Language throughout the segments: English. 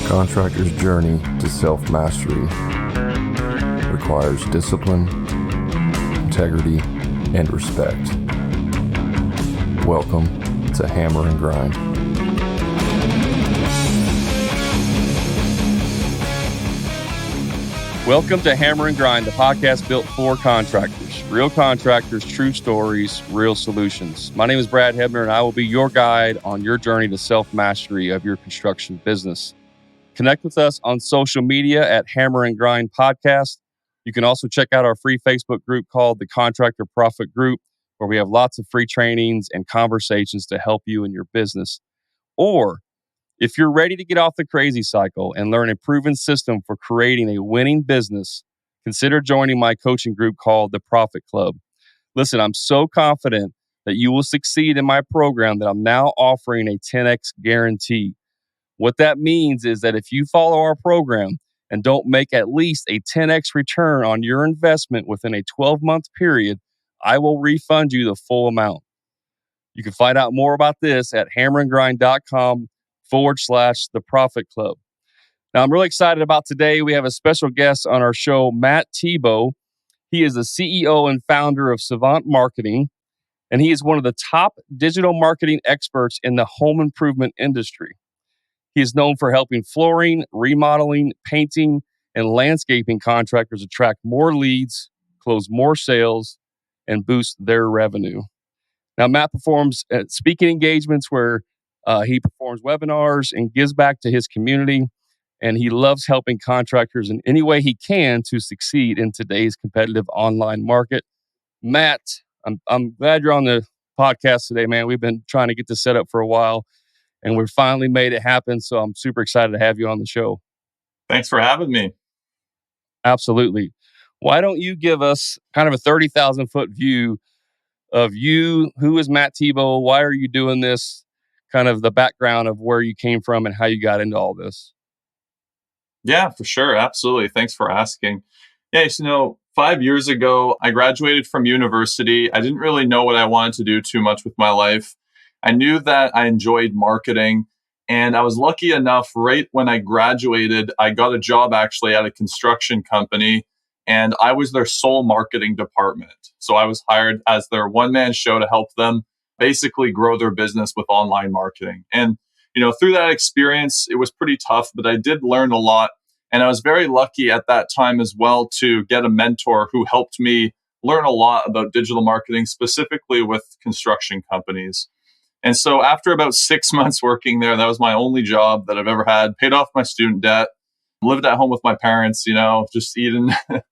Contractor's journey to self-mastery requires discipline, integrity, and respect. Welcome to Hammer and Grind. Welcome to Hammer and Grind, the podcast built for contractors. Real contractors, true stories, real solutions. My name is Brad Hebner, and I will be your guide on your journey to self-mastery of your construction business. Connect with us on social media at Hammer and Grind Podcast. You can also check out our free Facebook group called the Contractor Profit Group, where we have lots of free trainings and conversations to help you in your business. Or if you're ready to get off the crazy cycle and learn a proven system for creating a winning business, consider joining my coaching group called the Profit Club. Listen, I'm so confident that you will succeed in my program that I'm now offering a 10x guarantee. What that means is that if you follow our program and don't make at least a 10x return on your investment within a 12-month period, I will refund you the full amount. You can find out more about this at hammerandgrind.com/the Profit Club. Now, I'm really excited about today. We have a special guest on our show, Matt Thibeau. He is the CEO and founder of Savant Marketing, and he is one of the top digital marketing experts in the home improvement industry. He is known for helping flooring, remodeling, painting, and landscaping contractors attract more leads, close more sales, and boost their revenue. Now, Matt performs speaking engagements where he performs webinars and gives back to his community, and he loves helping contractors in any way he can to succeed in today's competitive online market. Matt, I'm glad you're on the podcast today, man. We've been trying to get this set up for a while, and we finally made it happen. So I'm super excited to have you on the show. Thanks for having me. Absolutely. Why don't you give us kind of a 30,000 foot view of you? Who is Matt Thibeau? Why are you doing this? Kind of the background of where you came from and how you got into all this. Yeah, for sure. Absolutely. Thanks for asking. Yeah, 5 years ago, I graduated from university. I didn't really know what I wanted to do too much with my life. I knew that I enjoyed marketing, and I was lucky enough right when I graduated, I got a job actually at a construction company, and I was their sole marketing department. So I was hired as their one-man show to help them basically grow their business with online marketing. And, through that experience, it was pretty tough, but I did learn a lot. And I was very lucky at that time as well to get a mentor who helped me learn a lot about digital marketing, specifically with construction companies. And so after about 6 months working there, that was my only job that I've ever had, paid off my student debt, lived at home with my parents, just eating, like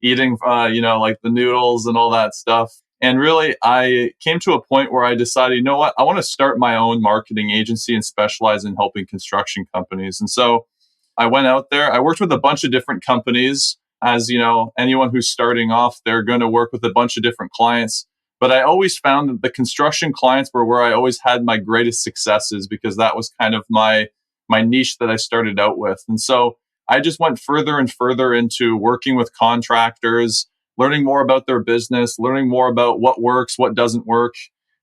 the noodles and all that stuff. And really, I came to a point where I decided, you know what, I want to start my own marketing agency and specialize in helping construction companies. And so I went out there. I worked with a bunch of different companies. As anyone who's starting off, they're going to work with a bunch of different clients. But I always found that the construction clients were where I always had my greatest successes, because that was kind of my niche that I started out with. And so I just went further and further into working with contractors, learning more about their business, learning more about what works, what doesn't work.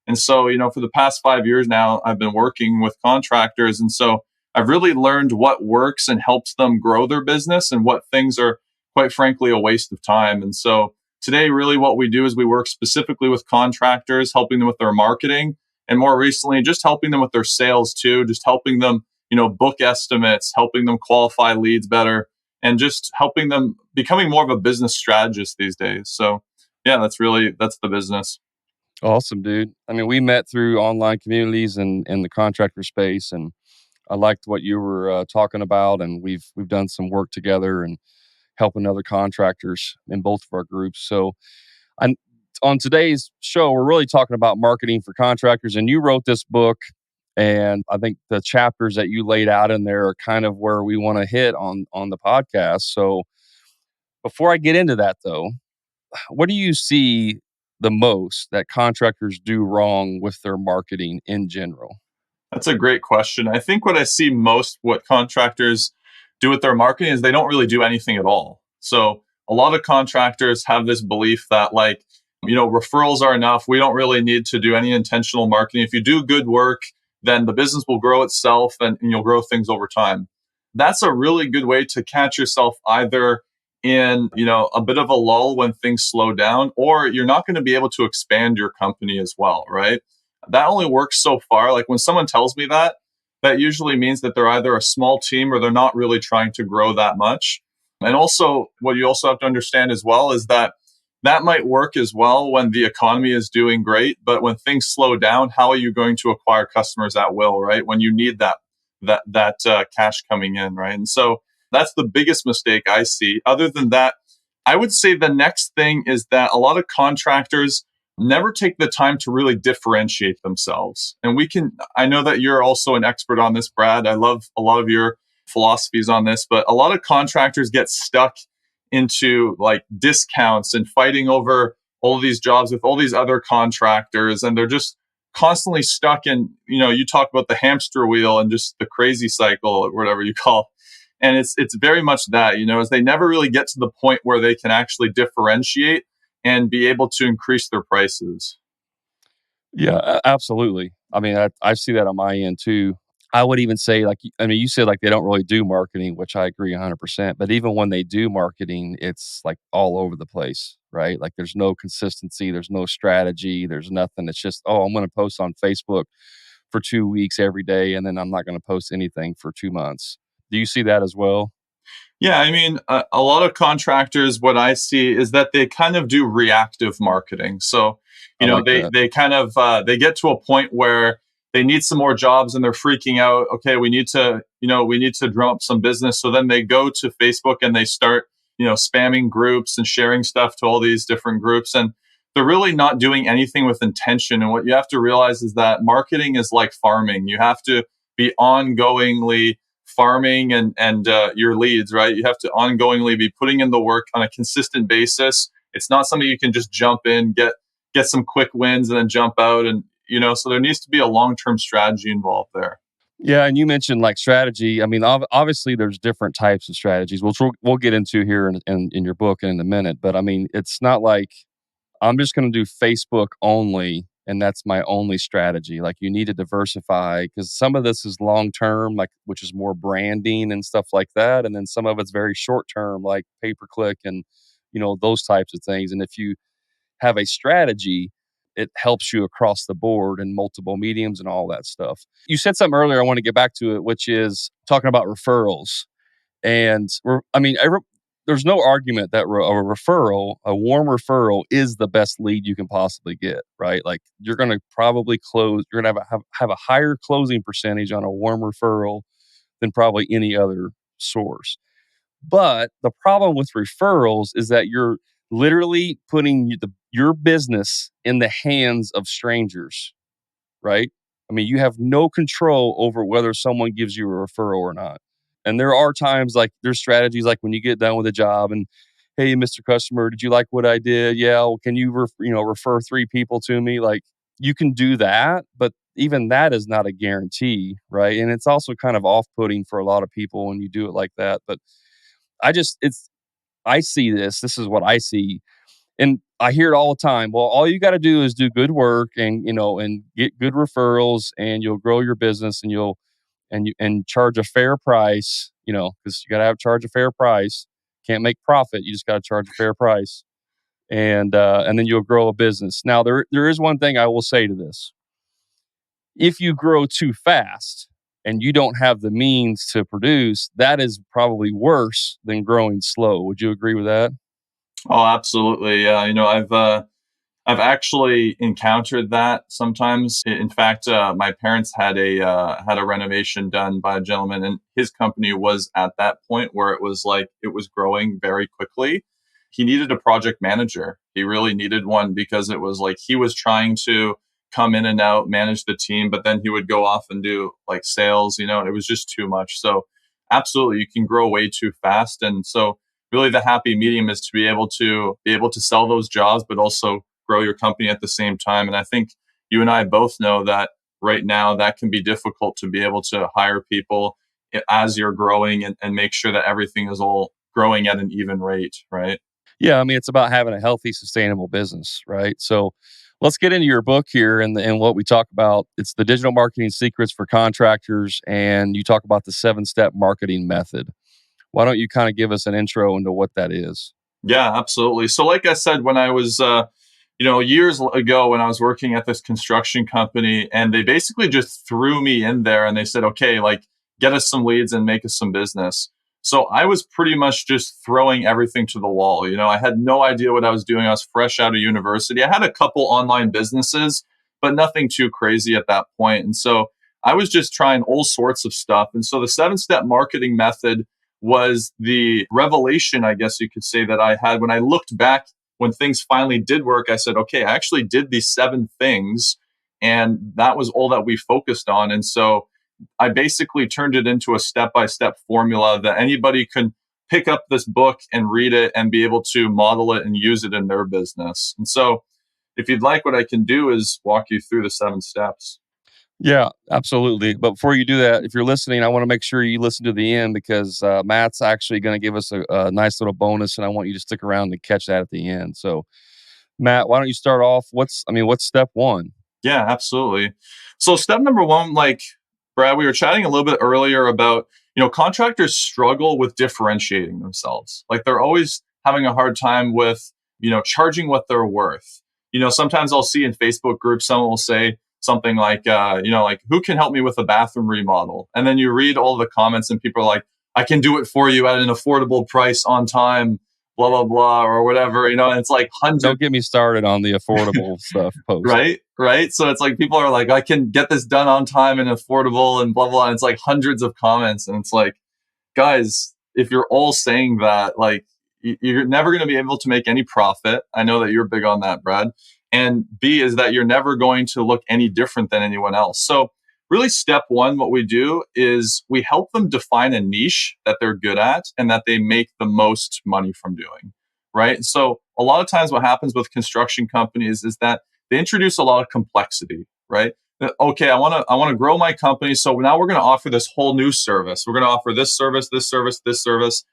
And so, for the past 5 years now, I've been working with contractors. And so I've really learned what works and helps them grow their business, and what things are, quite frankly, a waste of time. And so today, really what we do is we work specifically with contractors, helping them with their marketing, and more recently, just helping them with their sales too, just helping them, book estimates, helping them qualify leads better, and just helping them becoming more of a business strategist these days. So yeah, that's the business. Awesome, dude. I mean, we met through online communities and in the contractor space, and I liked what you were talking about, and we've done some work together and helping other contractors in both of our groups. So on today's show, we're really talking about marketing for contractors, and you wrote this book, and I think the chapters that you laid out in there are kind of where we want to hit on the podcast. So before I get into that though, what do you see the most that contractors do wrong with their marketing in general? That's a great question. I think what I see most, what contractors do with their marketing, is they don't really do anything at all. So a lot of contractors have this belief that Referrals are enough. We don't really need to do any intentional marketing. If you do good work, then the business will grow itself and you'll grow things over time. That's a really good way to catch yourself either in, a bit of a lull when things slow down, or you're not going to be able to expand your company as well, right? That only works so far. Like when someone tells me that, that usually means that they're either a small team or they're not really trying to grow that much. And also, what you also have to understand as well is that that might work as well when the economy is doing great, but when things slow down, how are you going to acquire customers at will, right? When you need that cash coming in, right? And so that's the biggest mistake I see. Other than that, I would say the next thing is that a lot of contractors never take the time to really differentiate themselves. And I know that you're also an expert on this, Brad. I love a lot of your philosophies on this, but a lot of contractors get stuck into like discounts and fighting over all of these jobs with all these other contractors. And they're just constantly stuck in, you talk about the hamster wheel and just the crazy cycle or whatever you call. And it's very much that, as they never really get to the point where they can actually differentiate and be able to increase their prices. Yeah, absolutely. I mean, I see that on my end too. I would even say, you said like they don't really do marketing, which I agree 100%. But even when they do marketing, it's like all over the place, right? Like there's no consistency, there's no strategy, there's nothing. It's just, I'm going to post on Facebook for 2 weeks every day, and then I'm not going to post anything for 2 months. Do you see that as well? Yeah, I mean, a lot of contractors, what I see is that they kind of do reactive marketing. So, I like they that. they kind of they get to a point where they need some more jobs and they're freaking out. Okay, we need to drum up some business. So then they go to Facebook and they start, spamming groups and sharing stuff to all these different groups, and they're really not doing anything with intention. And what you have to realize is that marketing is like farming. You have to be ongoingly farming and your leads, right? You have to ongoingly be putting in the work on a consistent basis. It's not something you can just jump in, get some quick wins, and then jump out. And so there needs to be a long-term strategy involved there. Yeah, and you mentioned like strategy. I mean, obviously, there's different types of strategies, which we'll get into here in your book in a minute. But I mean, it's not like I'm just going to do Facebook only, and that's my only strategy. Like you need to diversify because some of this is long term, like which is more branding and stuff like that, and then some of it's very short term, like pay per click and those types of things. And if you have a strategy, it helps you across the board in multiple mediums and all that stuff. You said something earlier, I want to get back to it, which is talking about referrals. And there's no argument that a referral, a warm referral, is the best lead you can possibly get, right? Like you're going to probably close, you're going to have a higher closing percentage on a warm referral than probably any other source. But the problem with referrals is that you're literally putting your business in the hands of strangers, right? I mean, you have no control over whether someone gives you a referral or not. And there are times like there's strategies like when you get done with a job and, hey, Mr. Customer, did you like what I did? Yeah. Well, can you refer 3 people to me? Like you can do that, but even that is not a guarantee, right? And it's also kind of off-putting for a lot of people when you do it like that. But I see this. This is what I see. And I hear it all the time. Well, all you got to do is do good work and get good referrals and you'll grow your business and charge a fair price, because you got to charge a fair price. Can't make profit. You just got to charge a fair price. And then you'll grow a business. Now, there is one thing I will say to this. If you grow too fast and you don't have the means to produce, that is probably worse than growing slow. Would you agree with that? Oh, absolutely. Yeah, I've actually encountered that sometimes. In fact, my parents had a renovation done by a gentleman, and his company was at that point where it was like it was growing very quickly. He needed a project manager. He really needed one because it was like he was trying to come in and out, manage the team, but then he would go off and do like sales. It was just too much. So, absolutely, you can grow way too fast, and so really the happy medium is to be able to sell those jobs, but also grow your company at the same time. And I think you and I both know that right now that can be difficult to be able to hire people as you're growing and make sure that everything is all growing at an even rate, right? Yeah, I mean, it's about having a healthy, sustainable business, right? So let's get into your book here and what we talk about. It's the digital marketing secrets for contractors, and you talk about the 7-step marketing method. Why don't you kind of give us an intro into what that is? Yeah, absolutely. So, like I said, when I was, years ago, when I was working at this construction company, and they basically just threw me in there and they said, okay, like, get us some leads and make us some business. So, I was pretty much just throwing everything to the wall. I had no idea what I was doing. I was fresh out of university. I had a couple online businesses, but nothing too crazy at that point. And so, I was just trying all sorts of stuff. And so, the 7-step marketing method was the revelation, I guess you could say, that I had when I looked back when things finally did work. I said, okay, I actually did these 7 things, and that was all that we focused on. And so I basically turned it into a step by step formula that anybody can pick up this book and read it and be able to model it and use it in their business. And so if you'd like, what I can do is walk you through the 7 steps. Yeah, absolutely. But before you do that, if you're listening, I want to make sure you listen to the end because Matt's actually going to give us a nice little bonus, and I want you to stick around to catch that at the end. So, Matt, why don't you start off? What's step one? Yeah, absolutely. So step number one, like Brad, we were chatting a little bit earlier about, contractors struggle with differentiating themselves. Like they're always having a hard time with, charging what they're worth. Sometimes I'll see in Facebook groups, someone will say something like, like, who can help me with a bathroom remodel? And then you read all the comments and people are like, I can do it for you at an affordable price on time, blah, blah, blah, or whatever, and it's like hundreds. Don't get me started on the affordable stuff post. Right. So it's like people are like, I can get this done on time and affordable and blah, blah. And it's like hundreds of comments. And it's like, guys, if you're all saying that, like, you're never going to be able to make any profit. I know that you're big on that, Brad. And B is that you're never going to look any different than anyone else. So really step one, what we do is we help them define a niche that they're good at and that they make the most money from doing. Right. So a lot of times what happens with construction companies is that they introduce a lot of complexity, right? Okay, I want to grow my company, so now we're going to offer this whole new service. We're going to offer this service, this service, this service.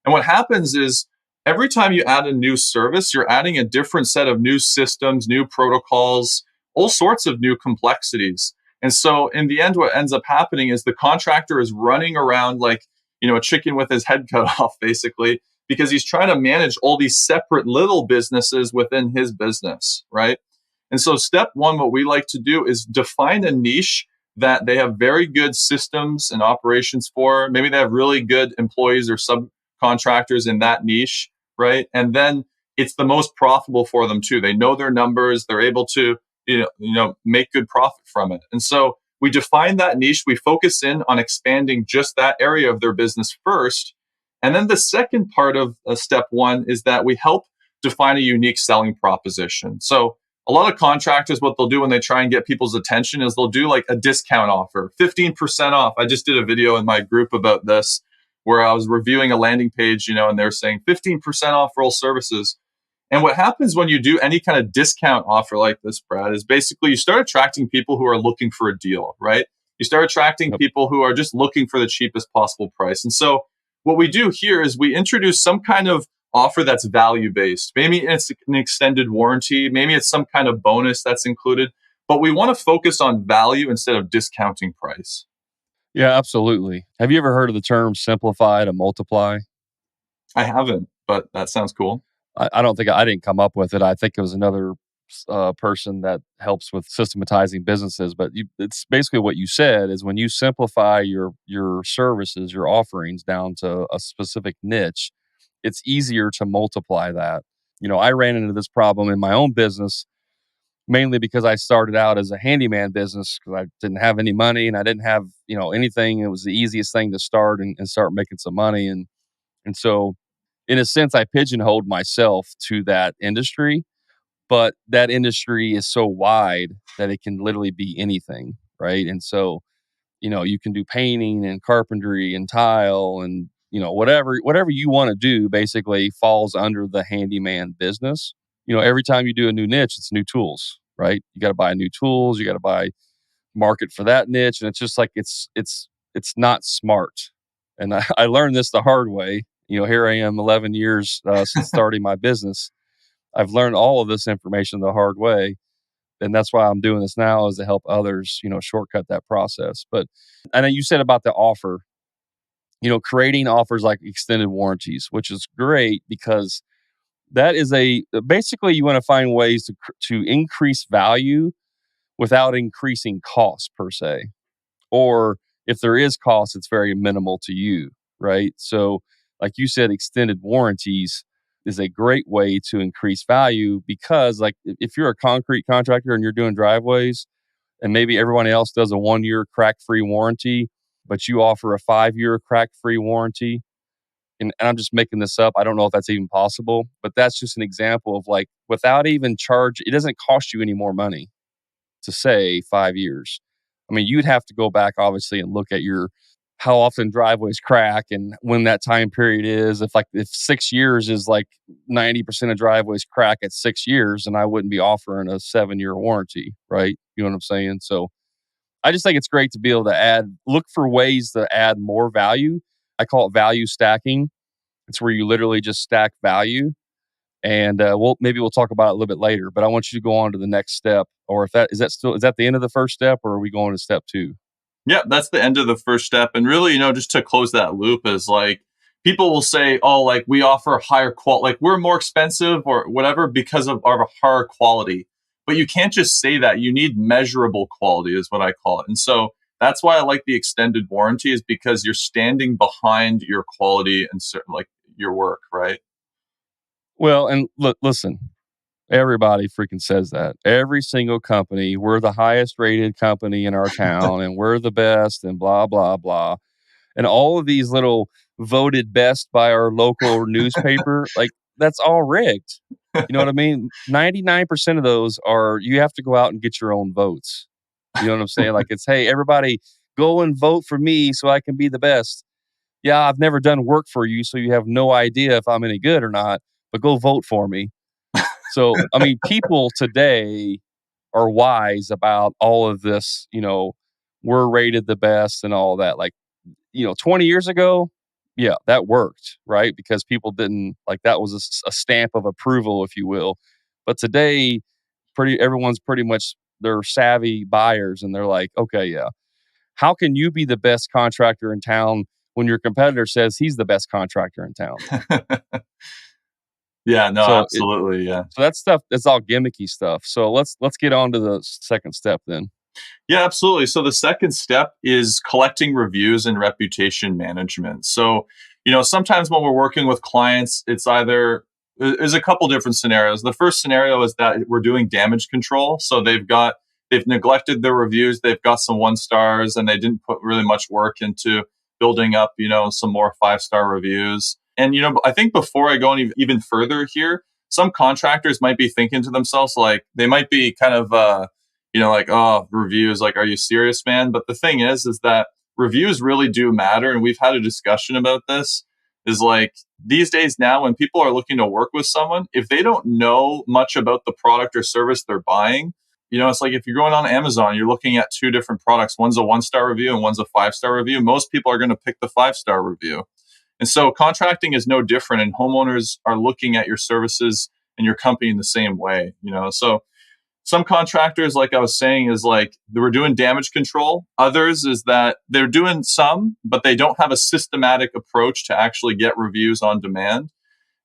And what happens is every time you add a new service, you're adding a different set of new systems, new protocols, all sorts of new complexities. And so in the end, what ends up happening is the contractor is running around like, a chicken with his head cut off, basically, because he's trying to manage all these separate little businesses within his business, right? And so step one, what we like to do is define a niche that they have very good systems and operations for. Maybe they have really good employees or subcontractors in that niche, right? And then it's the most profitable for them too. They know their numbers. They're able to, make good profit from it. And so we define that niche. We focus in on expanding just that area of their business first. And then the second part of step one is that we help define a unique selling proposition. So a lot of contractors, what they'll do when they try and get people's attention is they'll do like a discount offer, 15% off. I just did a video in my group about this where I was reviewing a landing page, and they're saying 15% off for all services. And what happens when you do any kind of discount offer like this, Brad, is basically you start attracting people who are looking for a deal, right? You start attracting people who are just looking for the cheapest possible price. And so what we do here is we introduce some kind of offer that's value based. Maybe it's an extended warranty. Maybe it's some kind of bonus that's included. But we want to focus on value instead of discounting price. Yeah, absolutely. Have you ever heard of the term simplify to multiply? I haven't, but that sounds cool. I don't think I didn't come up with it. I think it was another person that helps with systematizing businesses. But it's basically what you said is when you simplify your services, your offerings down to a specific niche, it's easier to multiply that. I ran into this problem in my own business, mainly because I started out as a handyman business because I didn't have any money and I didn't have, anything. It was the easiest thing to start and start making some money. And so in a sense, I pigeonholed myself to that industry, but that industry is so wide that it can literally be anything. Right. And so, you can do painting and carpentry and tile and, whatever you want to do basically falls under the handyman business. Every time you do a new niche, it's new tools, right? You got to buy new tools. You got to buy market for that niche. And it's just like, it's not smart. And I learned this the hard way. Here I am 11 years since starting my business. I've learned all of this information the hard way. And that's why I'm doing this now, is to help others, shortcut that process. But I know you said about the offer, creating offers like extended warranties, which is great because that is basically you want to find ways to increase value without increasing cost per se. Or if there is cost, it's very minimal to you, right? So, like you said, extended warranties is a great way to increase value because, like, if you're a concrete contractor and you're doing driveways, and maybe everyone else does a 1-year crack-free warranty, but you offer a 5-year crack-free warranty, and I'm just making this up. I don't know if that's even possible, but that's just an example of, like, without even charge, it doesn't cost you any more money to say 5 years. I mean, you'd have to go back obviously and look at how often driveways crack and when that time period is. If 6 years is like 90% of driveways crack at 6 years, and I wouldn't be offering a 7-year warranty, right? You know what I'm saying? So I just think it's great to be able to look for ways to add more value. I call it value stacking. It's where you literally just stack value. And maybe we'll talk about it a little bit later, but I want you to go on to the next step. Or is that the end of the first step, or are we going to step 2? Yeah, that's the end of the first step. And really, just to close that loop is like, people will say, oh, like we offer higher quality, like we're more expensive or whatever because of our higher quality. But you can't just say that. You need measurable quality is what I call it. And so that's why I like the extended warranty, is because you're standing behind your quality and certain, like, your work, right? Well, and listen, everybody freaking says that. Every single company, we're the highest rated company in our town and we're the best and blah, blah, blah. And all of these little voted best by our local newspaper, like, that's all rigged. You know what I mean? 99% of those you have to go out and get your own votes. You know what I'm saying? Like, it's, hey, everybody go and vote for me so I can be the best. Yeah, I've never done work for you, so you have no idea if I'm any good or not, but go vote for me. So, I mean, people today are wise about all of this, we're rated the best and all that. Like, 20 years ago, yeah, that worked, right? Because people didn't, like, that was a stamp of approval, if you will. But today, everyone's pretty much, they're savvy buyers, and they're like, okay, yeah, how can you be the best contractor in town when your competitor says he's the best contractor in town? Yeah, no, So absolutely. Yeah. so that stuff, it's all gimmicky stuff. So let's get on to the second step then. Yeah, absolutely. So the second step is collecting reviews and reputation management. So, sometimes when we're working with clients, there's a couple different scenarios. The first scenario is that we're doing damage control. So they've neglected their reviews. They've got some 1 stars and they didn't put really much work into building up, some more 5-star reviews. And, I think before I go any even further here, some contractors might be thinking to themselves, like, they might be kind of, like, oh, reviews, like, are you serious, man? But the thing is that reviews really do matter. And we've had a discussion about this, is like, these days now, when people are looking to work with someone, if they don't know much about the product or service they're buying, it's like if you're going on Amazon, you're looking at 2 different products. One's a 1-star review and one's a 5-star review. Most people are going to pick the 5-star review. And so contracting is no different. And homeowners are looking at your services and your company in the same way, So some contractors, like I was saying, is like they were doing damage control. Others is that they're doing some, but they don't have a systematic approach to actually get reviews on demand.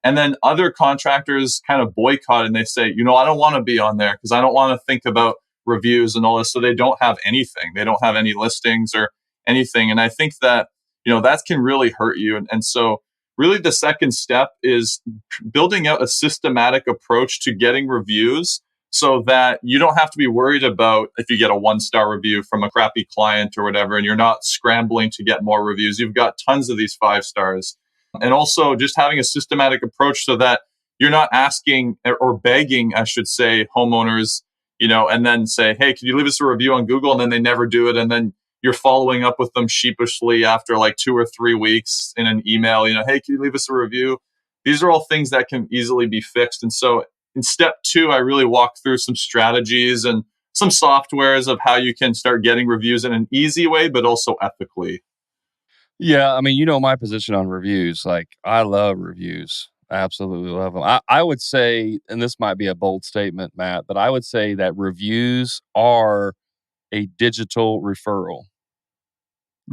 And then other contractors kind of boycott and they say, I don't want to be on there because I don't want to think about reviews and all this. So they don't have anything. They don't have any listings or anything. And I think that, that can really hurt you. And so really the second step is building out a systematic approach to getting reviews, so that you don't have to be worried about if you get a 1-star review from a crappy client or whatever, and you're not scrambling to get more reviews. You've got tons of these 5 stars. And also just having a systematic approach so that you're not asking or begging, I should say, homeowners, and then say, hey, can you leave us a review on Google? And then they never do it. And then you're following up with them sheepishly after like 2 or 3 weeks in an email, hey, can you leave us a review? These are all things that can easily be fixed. And so in step 2, I really walk through some strategies and some softwares of how you can start getting reviews in an easy way, but also ethically. Yeah, I mean, you know my position on reviews. Like, I love reviews. I absolutely love them. I would say, and this might be a bold statement, Matt, but I would say that reviews are a digital referral.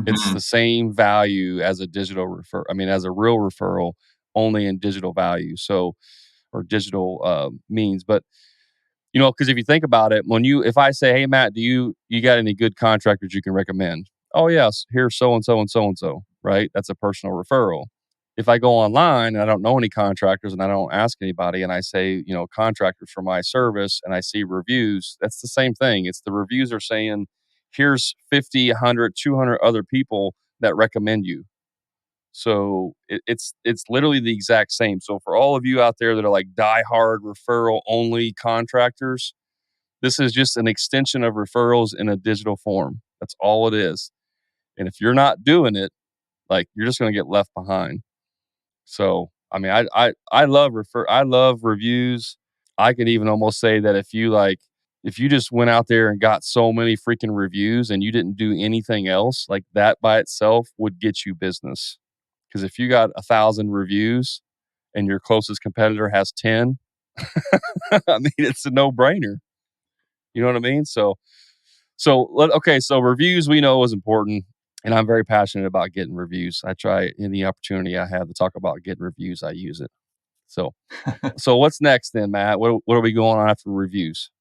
It's Mhm. the same value as a digital refer. I mean, as a real referral, only in digital value. So, or digital means. But because if you think about it, if I say, "Hey Matt, do you got any good contractors you can recommend?" Oh yes, here's so and so and so and so. Right, that's a personal referral. If I go online and I don't know any contractors and I don't ask anybody and I say, contractors for my service and I see reviews, that's the same thing. It's the reviews are saying, here's 50, 100, 200 other people that recommend you. So it's literally the exact same. So for all of you out there that are like diehard referral only contractors, this is just an extension of referrals in a digital form. That's all it is. And if you're not doing it, like you're just going to get left behind. So I mean, I love reviews. I could even almost say that if you just went out there and got so many freaking reviews and you didn't do anything else, like that by itself would get you business. Because if you got 1,000 reviews and your closest competitor has 10, I mean, it's a no brainer. You know what I mean? So reviews we know is important, and I'm very passionate about getting reviews. I try any opportunity I have to talk about getting reviews, I use it. So, so what's next then, Matt? What are we going on after reviews?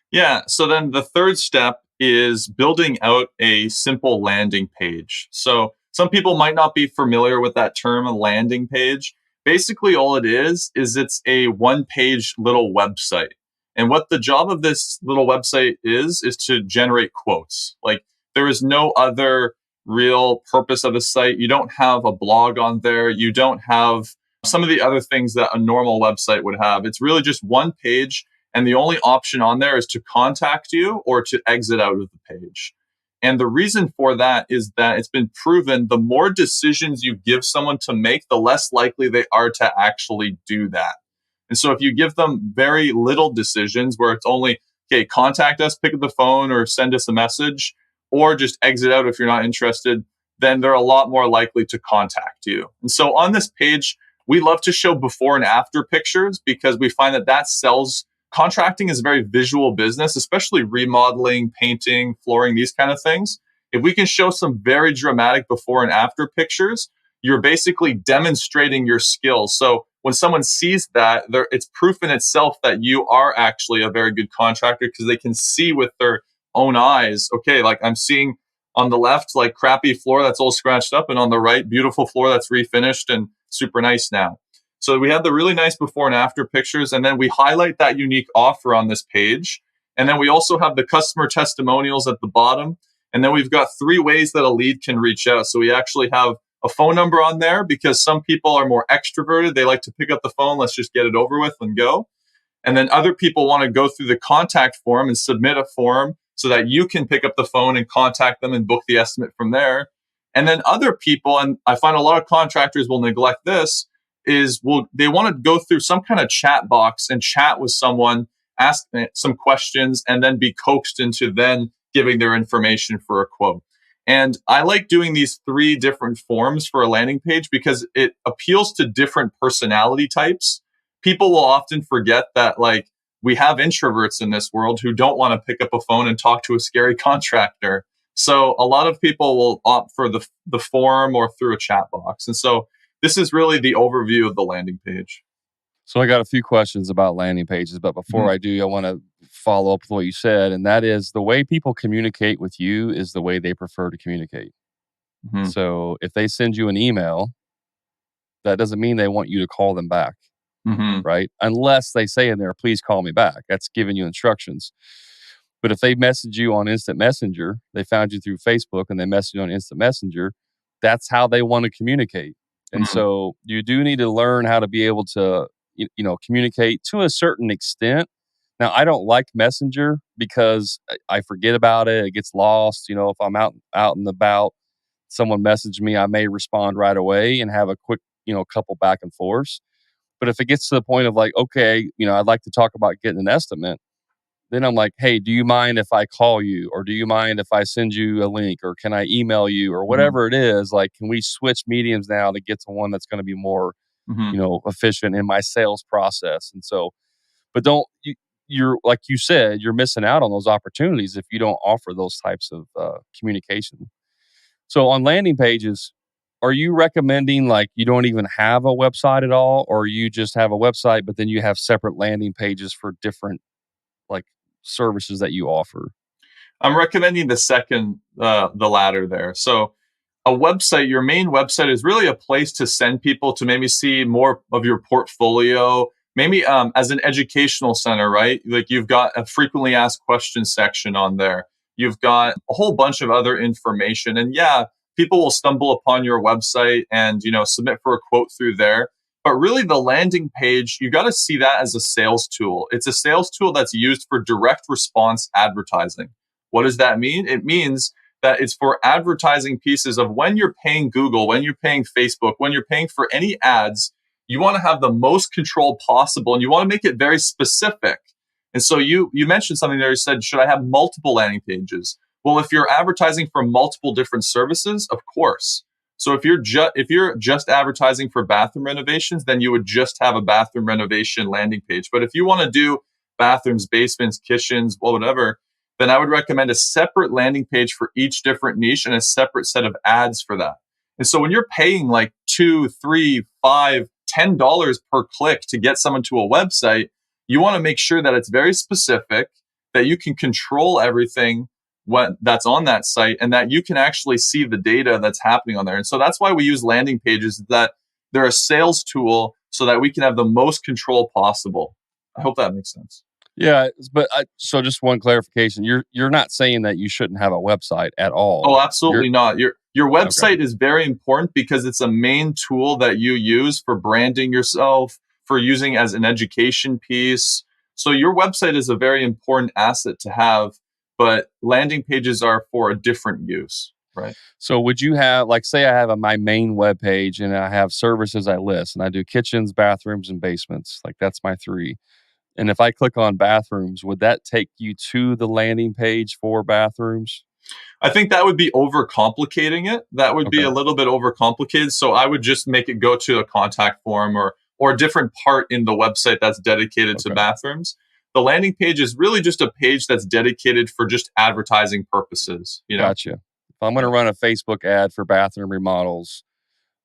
Yeah. So then the third step is building out a simple landing page. So some people might not be familiar with that term, a landing page. Basically, all it is it's a one page little website. And what the job of this little website is to generate quotes. Like there is no other real purpose of a site. You don't have a blog on there. You don't have some of the other things that a normal website would have. It's really just one page, and the only option on there is to contact you or to exit out of the page. And the reason for that is that it's been proven the more decisions you give someone to make, the less likely they are to actually do that. And so if you give them very little decisions where it's only, okay, contact us, pick up the phone or send us a message, or just exit out if you're not interested, then they're a lot more likely to contact you. And so on this page, we love to show before and after pictures because we find that sells. Contracting is a very visual business, especially remodeling, painting, flooring, these kind of things. If we can show some very dramatic before and after pictures, you're basically demonstrating your skills. So when someone sees that, it's proof in itself that you are actually a very good contractor because they can see with their own eyes, okay, like I'm seeing on the left, like crappy floor that's all scratched up, and on the right, beautiful floor that's refinished and super nice now. So we have the really nice before and after pictures, and then we highlight that unique offer on this page. And then we also have the customer testimonials at the bottom. And then we've got 3 ways that a lead can reach out. So we actually have a phone number on there because some people are more extroverted. They like to pick up the phone. Let's just get it over with and go. And then other people want to go through the contact form and submit a form so that you can pick up the phone and contact them and book the estimate from there. And then other people, and I find a lot of contractors will neglect this, they want to go through some kind of chat box and chat with someone, ask some questions, and then be coaxed into then giving their information for a quote. And I like doing these 3 different forms for a landing page because it appeals to different personality types. People will often forget that, like, we have introverts in this world who don't want to pick up a phone and talk to a scary contractor. So a lot of people will opt for the form or through a chat box. And so this is really the overview of the landing page. So I got a few questions about landing pages, but before I do, I want to follow up with what you said, and that is the way people communicate with you is the way they prefer to communicate. Mm-hmm. So if they send you an email, that doesn't mean they want you to call them back, Mm-hmm. right? Unless they say in there, please call me back. That's giving you instructions. But if they message you on Instant Messenger, they found you through Facebook and they message you on Instant Messenger, that's how they want to communicate. And Mm-hmm. so you do need to learn how to be able to, communicate to a certain extent. Now, I don't like Messenger because I forget about it. It gets lost. If I'm out and about, someone messaged me, I may respond right away and have a quick, couple back and forths. But if it gets to the point of like, okay, I'd like to talk about getting an estimate, then I'm like, hey, do you mind if I call you? Or do you mind if I send you a link? Or can I email you? Or Mhm. whatever it is, like, can we switch mediums now to get to one that's going to be more, Mhm. efficient in my sales process? And so, but you're like you said, you're missing out on those opportunities if you don't offer those types of communication. So on landing pages, are you recommending like you don't even have a website at all, or you just have a website, but then you have separate landing pages for different like services that you offer? I'm recommending the second, the latter there. So, a website, your main website is really a place to send people to maybe see more of your portfolio, maybe as an educational center, right? Like you've got a frequently asked questions section on there. You've got a whole bunch of other information. And yeah, people will stumble upon your website and, submit for a quote through there. But really, the landing page, you got to see that as a sales tool. It's a sales tool that's used for direct response advertising. What does that mean? It means that it's for advertising pieces of when you're paying Google, when you're paying Facebook, when you're paying for any ads, you want to have the most control possible and you want to make it very specific. And so you mentioned something there. You said, should I have multiple landing pages? Well, if you're advertising for multiple different services, of course. So if you're just advertising for bathroom renovations, then you would just have a bathroom renovation landing page. But if you want to do bathrooms, basements, kitchens, well, whatever, then I would recommend a separate landing page for each different niche and a separate set of ads for that. And so when you're paying like $2, $3, $5, $10 per click to get someone to a website, you want to make sure that it's very specific, that you can control everything that's on that site, and that you can actually see the data that's happening on there. And so that's why we use landing pages, that they're a sales tool so that we can have the most control possible. I hope that makes sense. Yeah, but so just one clarification: you're not saying that you shouldn't have a website at all. Oh, You're absolutely not. Your okay. website is very important because it's a main tool that you use for branding yourself, for using as an education piece. So your website is a very important asset to have, but landing pages are for a different use, right? So would you have like say I have my main web page and I have services I list and I do kitchens, bathrooms, and basements. Like that's my three. And if I click on bathrooms, would that take you to the landing page for bathrooms? I think that would be overcomplicating it. That would be Okay. a little bit overcomplicated. So I would just make it go to a contact form or a different part in the website that's dedicated to Okay. bathrooms. The landing page is really just a page that's dedicated for just advertising purposes, Gotcha. If I'm going to Yeah. run a Facebook ad for bathroom remodels,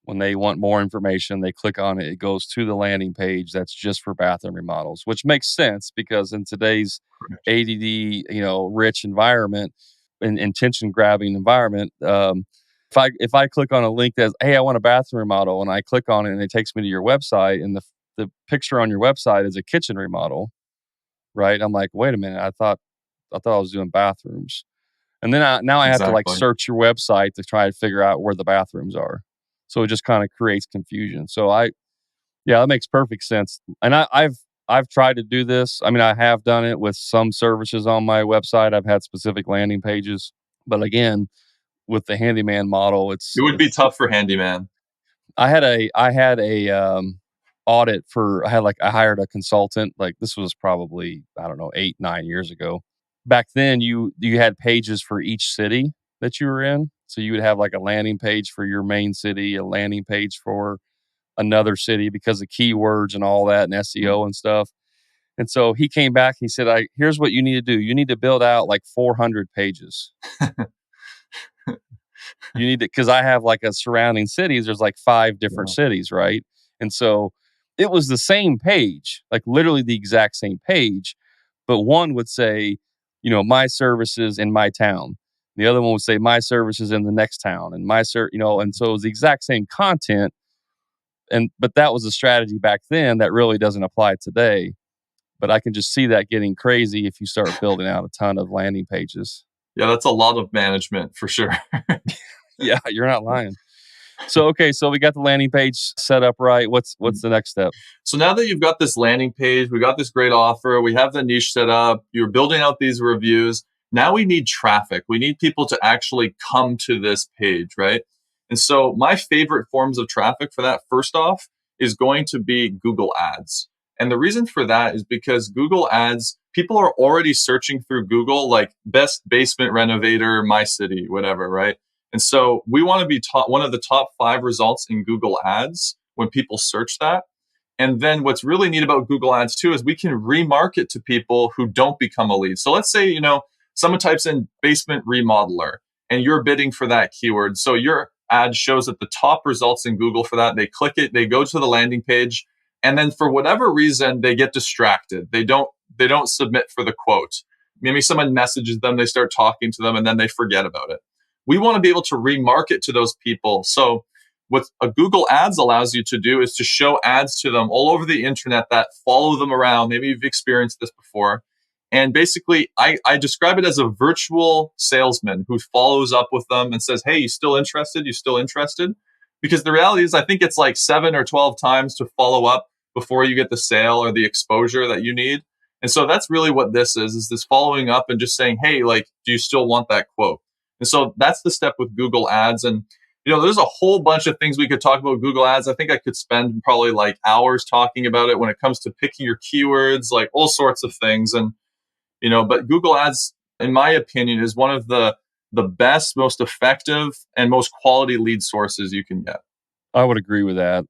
when they want more information, they click on it. It goes to the landing page that's just for bathroom remodels, which makes sense because in today's Correct. ADD, rich environment and attention grabbing environment, if I click on a link that's hey, I want a bathroom remodel, and I click on it and it takes me to your website, and the picture on your website is a kitchen remodel, right? I'm like, wait a minute, I thought I was doing bathrooms. And then now I have to like Exactly. search your website to try to figure out where the bathrooms are. So it just kind of creates confusion. So yeah, that makes perfect sense. And I've tried to do this. I mean, I have done it with some services on my website. I've had specific landing pages, but again, with the handyman model, It would be it's tough for handyman. I had a audit for I hired a consultant. Like this was probably I don't know 8-9 years ago. Back then, you had pages for each city that you were in. So you would have like a landing page for your main city, a landing page for another city because of keywords and all that and Mhm. SEO and stuff. And so he came back. He said, here's what you need to do. You need to build out like 400 pages. You need to, because I have like a surrounding cities, there's like 5 different Yeah. cities, right? And so it was the same page, like literally the exact same page, but one would say, my services in my town. The other one would say my services in the next town and and so it was the exact same content. But that was a strategy back then that really doesn't apply today. But I can just see that getting crazy if you start building out a ton of landing pages. Yeah, that's a lot of management for sure. Yeah, you're not lying. So okay, so we got the landing page set up right. What's the next step? So now that you've got this landing page, we got this great offer, we have the niche set up, you're building out these reviews. Now we need traffic. We need people to actually come to this page, right? And so my favorite forms of traffic for that, first off, is going to be Google Ads. And the reason for that is because Google Ads, people are already searching through Google, like best basement renovator, my city, whatever, right? And so we want to be one of the top 5 results in Google Ads when people search that. And then what's really neat about Google Ads too is we can remarket to people who don't become a lead. So let's say, someone types in basement remodeler and you're bidding for that keyword. So your ad shows at the top results in Google for that. They click it, they go to the landing page, and then for whatever reason, they get distracted. They don't submit for the quote. Maybe someone messages them, they start talking to them, and then they forget about it. We want to be able to remarket to those people. So what a Google Ads allows you to do is to show ads to them all over the internet that follow them around. Maybe you've experienced this before. And basically, I describe it as a virtual salesman who follows up with them and says, hey, you still interested? You still interested? Because the reality is, I think it's like 7 or 12 times to follow up before you get the sale or the exposure that you need. And so that's really what this is this following up and just saying, hey, like, do you still want that quote? And so that's the step with Google Ads. And, there's a whole bunch of things we could talk about Google Ads. I think I could spend probably like hours talking about it when it comes to picking your keywords, like all sorts of things. And, but Google Ads, in my opinion, is one of the best, most effective, and most quality lead sources you can get. I would agree with that.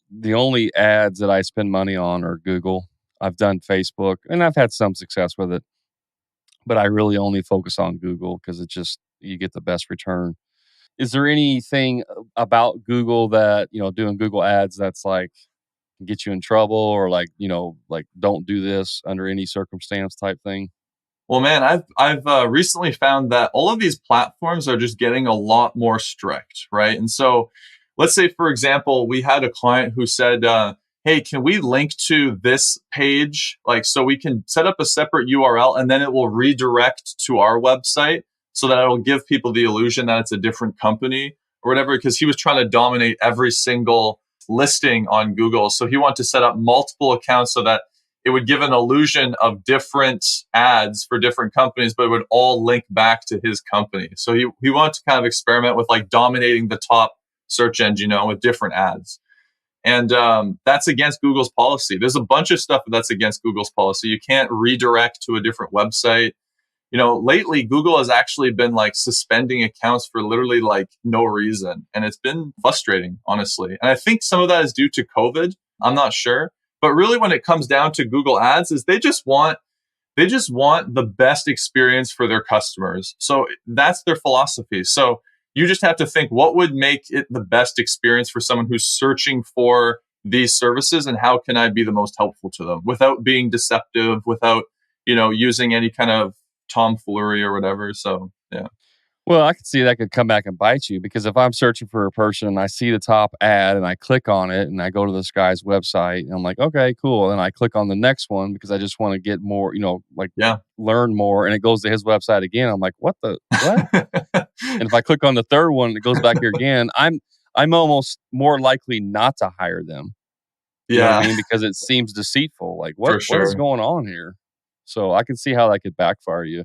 The only ads that I spend money on are Google. I've done Facebook, and I've had some success with it, but I really only focus on Google because you get the best return. Is there anything about Google that, doing Google Ads that's like get you in trouble or like don't do this under any circumstance type thing? Well, man, I've recently found that all of these platforms are just getting a lot more strict, right? And so let's say, for example, we had a client who said, hey, can we link to this page? Like, so we can set up a separate URL and then it will redirect to our website so that it'll give people the illusion that it's a different company or whatever, because he was trying to dominate every single listing on Google. So he wanted to set up multiple accounts so that it would give an illusion of different ads for different companies, but it would all link back to his company. So he wanted to kind of experiment with like dominating the top search engine, with different ads. And that's against Google's policy. There's a bunch of stuff that's against Google's policy. You can't redirect to a different website. Lately, Google has actually been like suspending accounts for literally like no reason. And it's been frustrating, honestly. And I think some of that is due to COVID. I'm not sure. But really, when it comes down to Google Ads, is they just want the best experience for their customers. So that's their philosophy. So you just have to think, what would make it the best experience for someone who's searching for these services, and how can I be the most helpful to them without being deceptive, without using any kind of tomfoolery or whatever. So yeah. Well, I could see that could come back and bite you, because if I'm searching for a person and I see the top ad and I click on it and I go to this guy's website and I'm like, okay, cool. And I click on the next one because I just want to get more, learn more. And it goes to his website again. I'm like, what? And if I click on the third one, it goes back here again. I'm almost more likely not to hire them. You know what I mean? Because it seems deceitful. Like what is going on here? So I can see how that could backfire you.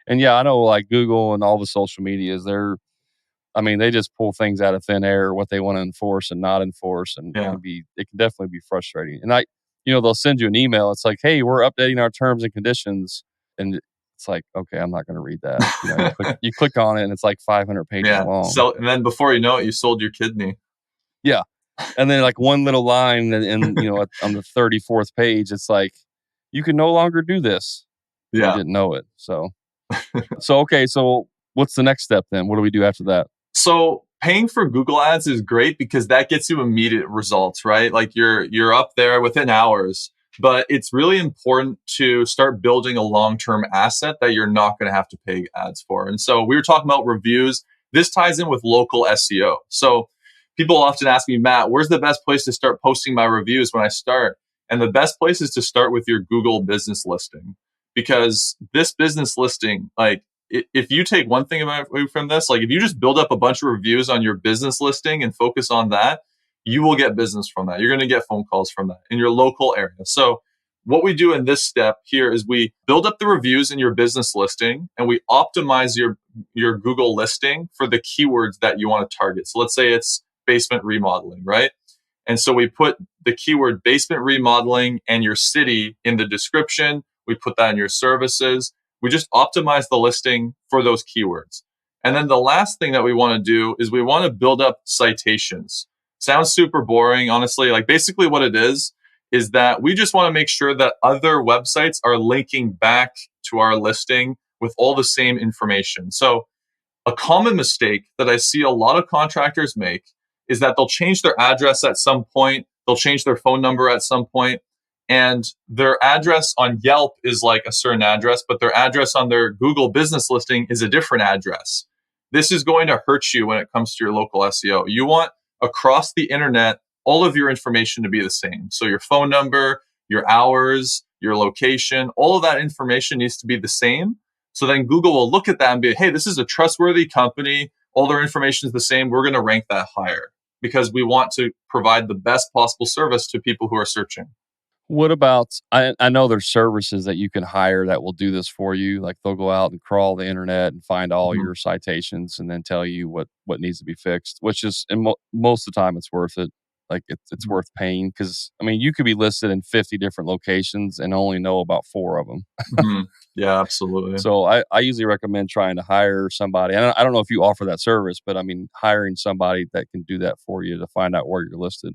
And yeah, I know like Google and all the social medias, they just pull things out of thin air, what they want to enforce and not enforce. And it can definitely be frustrating. And they'll send you an email. It's like, hey, we're updating our terms and conditions. And it's like, okay, I'm not going to read that. You click on it and it's like 500 pages long. So, and then before you know it, you sold your kidney. Yeah. And then like one little line and on the 34th page, it's like, you can no longer do this. Yeah. You didn't know it. So okay. So what's the next step then? What do we do after that? So paying for Google Ads is great because that gets you immediate results, right? Like you're up there within hours, but it's really important to start building a long-term asset that you're not going to have to pay ads for. And so we were talking about reviews. This ties in with local SEO. So people often ask me, Matt, where's the best place to start posting my reviews when I start? And the best place is to start with your Google business listing, because this business listing, like if you take one thing away from this, like if you just build up a bunch of reviews on your business listing and focus on that, you will get business from that. You're going to get phone calls from that in your local area. So what we do in this step here is we build up the reviews in your business listing and we optimize your Google listing for the keywords that you want to target. So let's say it's basement remodeling, right? And so we put the keyword basement remodeling and your city in the description. We put that in your services. We just optimize the listing for those keywords. And then the last thing that we want to do is we want to build up citations. Sounds super boring, honestly. Like basically what it is that we just want to make sure that other websites are linking back to our listing with all the same information. So a common mistake that I see a lot of contractors make is that they'll change their address at some point, they'll change their phone number at some point, and their address on Yelp is like a certain address, but their address on their Google business listing is a different address. This is going to hurt you when it comes to your local SEO. You want across the internet all of your information to be the same. So your phone number, your hours, your location, all of that information needs to be the same. So then Google will look at that and be, hey, this is a trustworthy company. All their information is the same. We're going to rank that higher because we want to provide the best possible service to people who are searching. What about, I know there's services that you can hire that will do this for you. Like they'll go out and crawl the internet and find all your citations and then tell you what needs to be fixed, which is, most of the time it's worth it. Like it's worth paying because, I mean, you could be listed in 50 different locations and only know about 4 of them. Yeah, absolutely. So I usually recommend trying to hire somebody. I don't know if you offer that service, but I mean, hiring somebody that can do that for you to find out where you're listed.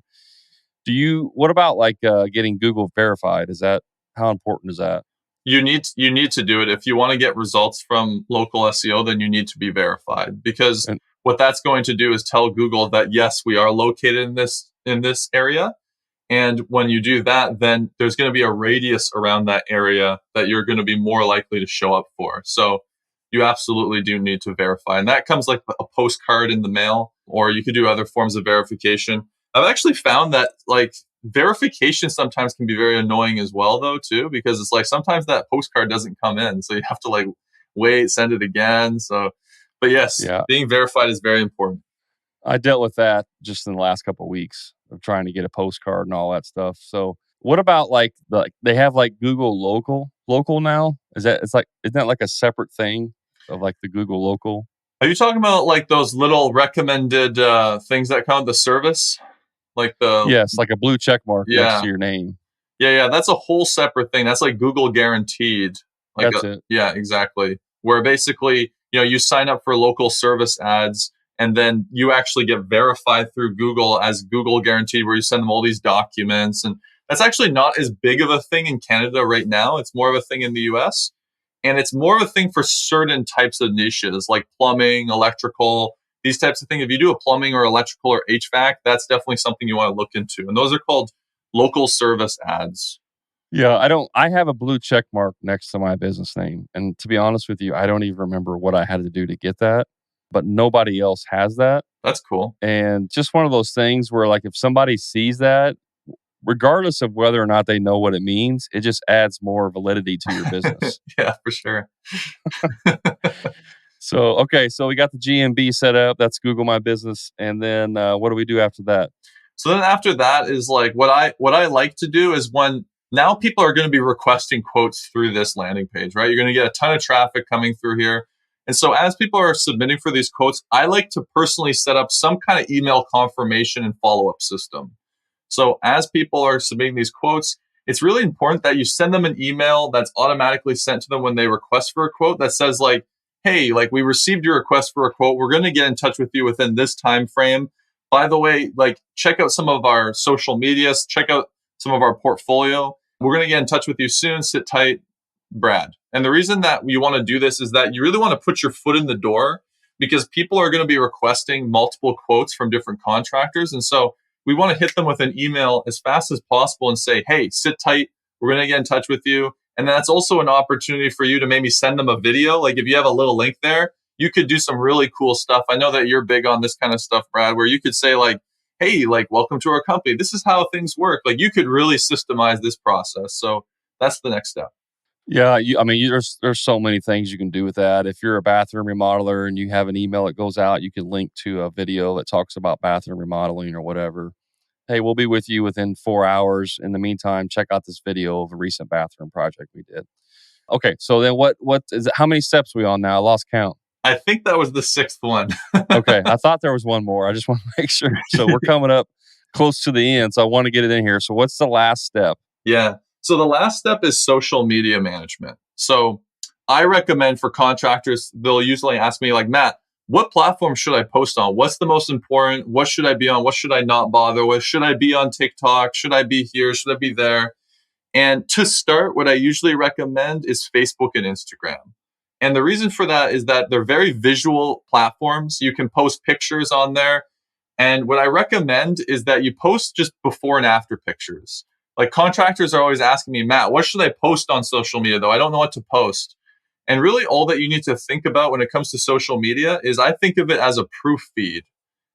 What about like getting Google verified? How important is that? You need to do it. If you want to get results from local SEO, then you need to be verified because what that's going to do is tell Google that, yes, we are located in this area. And when you do that, then there's going to be a radius around that area that you're going to be more likely to show up for. So you absolutely do need to verify. And that comes like a postcard in the mail, or you could do other forms of verification. I've actually found that like verification sometimes can be very annoying as well, though, too, because it's like sometimes that postcard doesn't come in. So you have to like wait, send it again. So, but yes, being verified is very important. I dealt with that just in the last couple of weeks of trying to get a postcard and all that stuff. So what about like they have like Google local now? Isn't that like a separate thing of like the Google local? Are you talking about like those little recommended things that come with the service? Like yes, like a blue check mark next to your name. Yeah. That's a whole separate thing. That's like Google guaranteed. That's it. Yeah, exactly. Where basically, you sign up for local service ads and then you actually get verified through Google as Google guaranteed, where you send them all these documents. And that's actually not as big of a thing in Canada right now. It's more of a thing in the US. And it's more of a thing for certain types of niches like plumbing, electrical, these types of things. If you do a plumbing or electrical or HVAC, that's definitely something you want to look into. And those are called local service ads. Yeah, I have a blue check mark next to my business name. And to be honest with you, I don't even remember what I had to do to get that, but nobody else has that. That's cool. And just one of those things where like if somebody sees that, regardless of whether or not they know what it means, it just adds more validity to your business. Yeah, for sure. So we got the GMB set up. That's Google My Business. And then what do we do after that? So then after that is like what I like to do is when now people are going to be requesting quotes through this landing page, right? You're going to get a ton of traffic coming through here. And so as people are submitting for these quotes, I like to personally set up some kind of email confirmation and follow-up system. So as people are submitting these quotes, it's really important that you send them an email that's automatically sent to them when they request for a quote that says like, hey, like we received your request for a quote. We're going to get in touch with you within this time frame. By the way, like check out some of our social medias, check out some of our portfolio. We're going to get in touch with you soon. Sit tight, Brad. And the reason that you want to do this is that you really want to put your foot in the door because people are going to be requesting multiple quotes from different contractors. And so we want to hit them with an email as fast as possible and say, hey, sit tight. We're going to get in touch with you. And that's also an opportunity for you to maybe send them a video. Like if you have a little link there, you could do some really cool stuff. I know that you're big on this kind of stuff, Brad, where you could say like, hey, like, welcome to our company. This is how things work. Like you could really systemize this process. So that's the next step. Yeah, there's so many things you can do with that. If you're a bathroom remodeler and you have an email that goes out, you can link to a video that talks about bathroom remodeling or whatever. Hey, we'll be with you within 4 hours. In the meantime, check out this video of a recent bathroom project we did. Okay, so then what is it? How many steps are we on now? I lost count. I think that was the 6th one. Okay, I thought there was one more. I just want to make sure. So we're coming up close to the end, so I want to get it in here. So what's the last step? Yeah. So the last step is social media management. So I recommend for contractors, they'll usually ask me like, Matt, what platform should I post on? What's the most important? What should I be on? What should I not bother with? Should I be on TikTok? Should I be here? Should I be there? And to start, what I usually recommend is Facebook and Instagram. And the reason for that is that they're very visual platforms. You can post pictures on there. And what I recommend is that you post just before and after pictures. Like contractors are always asking me, Matt, what should I post on social media though? I don't know what to post. And really all that you need to think about when it comes to social media is I think of it as a proof feed.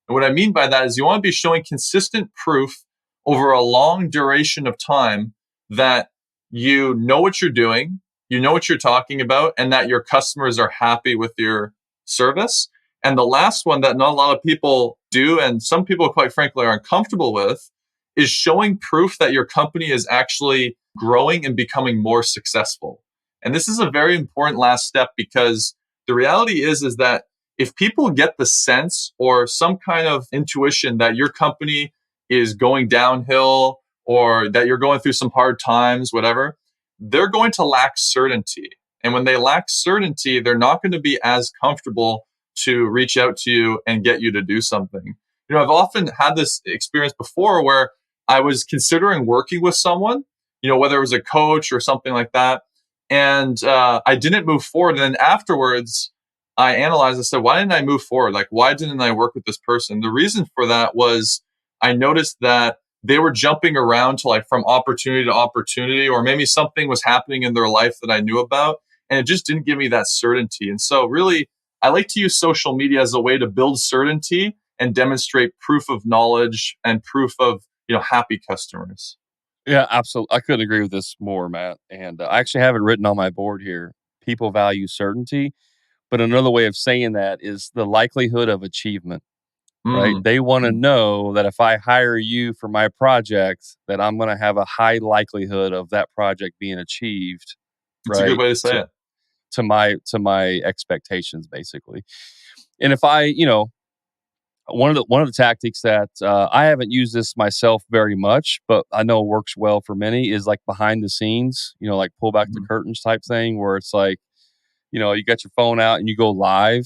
And what I mean by that is you want to be showing consistent proof over a long duration of time that you know what you're doing, you know what you're talking about, and that your customers are happy with your service. And the last one that not a lot of people do, and some people, quite frankly, are uncomfortable with, is showing proof that your company is actually growing and becoming more successful. And this is a very important last step because the reality is that if people get the sense or some kind of intuition that your company is going downhill or that you're going through some hard times, whatever, they're going to lack certainty. And when they lack certainty, they're not going to be as comfortable to reach out to you and get you to do something. You know, I've often had this experience before where I was considering working with someone, you know, whether it was a coach or something like that. And I didn't move forward. And then afterwards, I analyzed, I said, why didn't I move forward? Like, why didn't I work with this person? The reason for that was I noticed that they were jumping around to like from opportunity to opportunity, or maybe something was happening in their life that I knew about. And it just didn't give me that certainty. And so really, I like to use social media as a way to build certainty and demonstrate proof of knowledge and proof of, you know, happy customers. Yeah, absolutely. I couldn't agree with this more, Matt. And I actually have it written on my board here. People value certainty. But another way of saying that is the likelihood of achievement, right? Mm, They want to know that if I hire you for my project, that I'm going to have a high likelihood of that project being achieved, it's a good right? way to say it. To my expectations, basically. And if I, one of the tactics that I haven't used this myself very much, but I know works well for many is like behind the scenes, like pull back the Mhm. curtains type thing, where it's like, you got your phone out and you go live.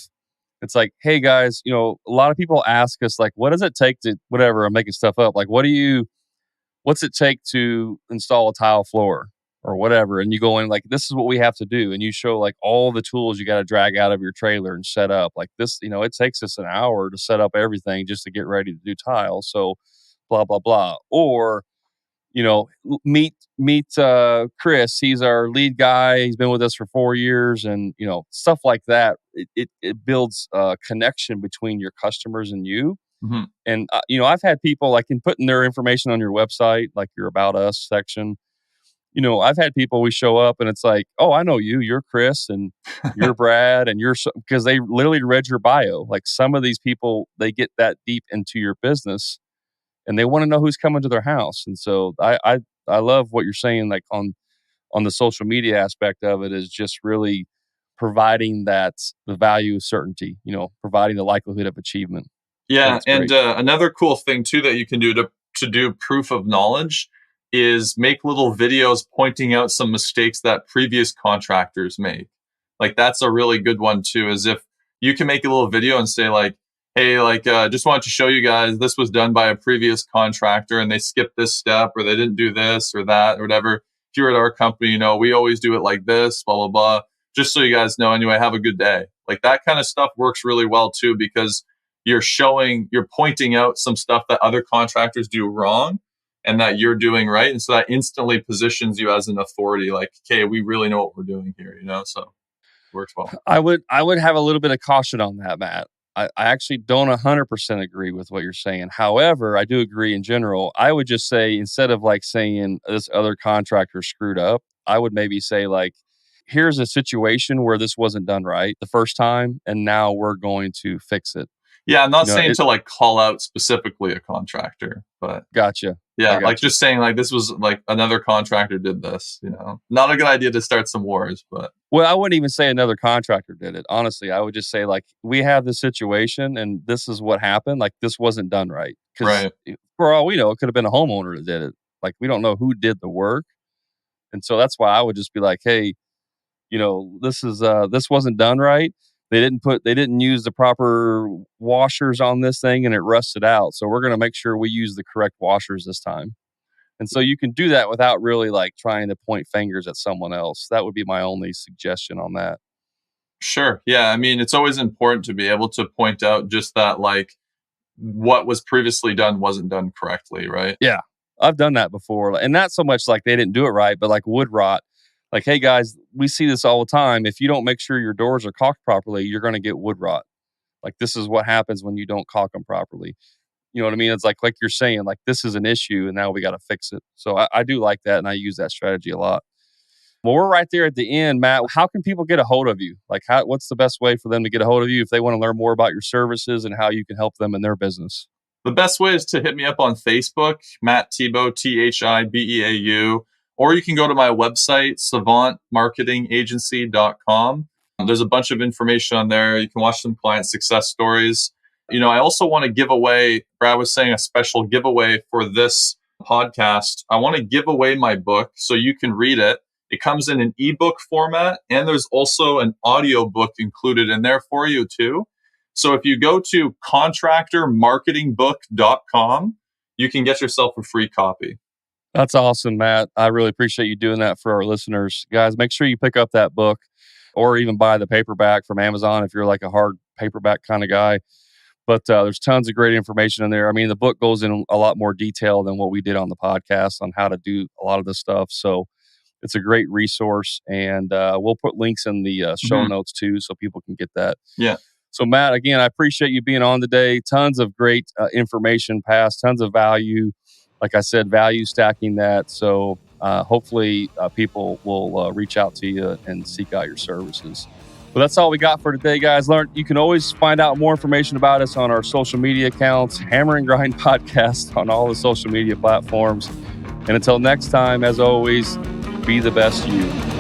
It's like, hey guys, a lot of people ask us like, what does it take to whatever? I'm making stuff up. Like, what's it take to install a tile floor or whatever? And you go in like, this is what we have to do. And you show like all the tools you got to drag out of your trailer and set up like this, it takes us an hour to set up everything just to get ready to do tile. So blah, blah, blah. Or, meet Chris. He's our lead guy. He's been with us for 4 years, and stuff like that. It builds a connection between your customers and you. Mhm. And I've had people like in putting their information on your website, like your About Us section. I've had people we show up and it's like, oh, I know you. You're Chris, and you're Brad, and because they literally read your bio. Like some of these people, they get that deep into your business and they want to know who's coming to their house. And so I love what you're saying, like on the social media aspect of it is just really providing the value of certainty, providing the likelihood of achievement. I think Yeah, it's and great. another cool thing too that you can do to do proof of knowledge is make little videos pointing out some mistakes that previous contractors made. Like that's a really good one too. Is if you can make a little video and say like, "Hey, like, just wanted to show you guys this was done by a previous contractor and they skipped this step or they didn't do this or that or whatever. Here at our company, we always do it like this, blah blah blah. Just so you guys know. Anyway, have a good day." Like that kind of stuff works really well too because you're pointing out some stuff that other contractors do wrong and that you're doing right. And so that instantly positions you as an authority, like, okay, we really know what we're doing here, so it works well. I would have a little bit of caution on that, Matt. I actually don't 100% agree with what you're saying. However, I do agree in general. I would just say, instead of like saying this other contractor screwed up, I would maybe say like, here's a situation where this wasn't done right the first time, and now we're going to fix it. Yeah, I'm not saying It to like call out specifically a contractor, but Gotcha. Yeah, got like you. just saying like this was like another contractor did this, Not a good idea to start some wars, but Well, I wouldn't even say another contractor did it. Honestly, I would just say like we have this situation and this is what happened. Like this wasn't done right because right. for all we know, it could have been a homeowner that did it. Like we don't know who did the work, and so that's why I would just be like, hey, this wasn't done right. They didn't use the proper washers on this thing and it rusted out. So we're going to make sure we use the correct washers this time. And so you can do that without really like trying to point fingers at someone else. That would be my only suggestion on that. Sure. Yeah, I mean, it's always important to be able to point out just that like what was previously done wasn't done correctly, right? Yeah. I've done that before. And not so much like they didn't do it right, but like wood rot. Like, hey guys, we see this all the time. If you don't make sure your doors are caulked properly, you're going to get wood rot. Like this is what happens when you don't caulk them properly. You know what I mean? It's like you're saying, like this is an issue and now we got to fix it. So I do like that and I use that strategy a lot. Well, we're right there at the end, Matt. How can people get a hold of you? Like what's the best way for them to get a hold of you if they want to learn more about your services and how you can help them in their business? The best way is to hit me up on Facebook, Matt Thibeau, Thibeau, or you can go to my website, savantmarketingagency.com. There's a bunch of information on there. You can watch some client success stories. I also want to give away, Brad was saying, a special giveaway for this podcast. I want to give away my book so you can read it. It comes in an ebook format, and there's also an audio book included in there for you too. So if you go to contractormarketingbook.com, you can get yourself a free copy. That's awesome, Matt. I really appreciate you doing that for our listeners. Guys, make sure you pick up that book or even buy the paperback from Amazon if you're like a hard paperback kind of guy. But there's tons of great information in there. I mean, the book goes in a lot more detail than what we did on the podcast on how to do a lot of this stuff. So it's a great resource. And we'll put links in the show notes too so people can get that. Yeah. So, Matt, again, I appreciate you being on today. Tons of great information passed, tons of value. Like I said, value stacking that. So hopefully people will reach out to you and seek out your services. Well, that's all we got for today, guys. You can always find out more information about us on our social media accounts, Hammer and Grind Podcast on all the social media platforms. And until next time, as always, be the best you.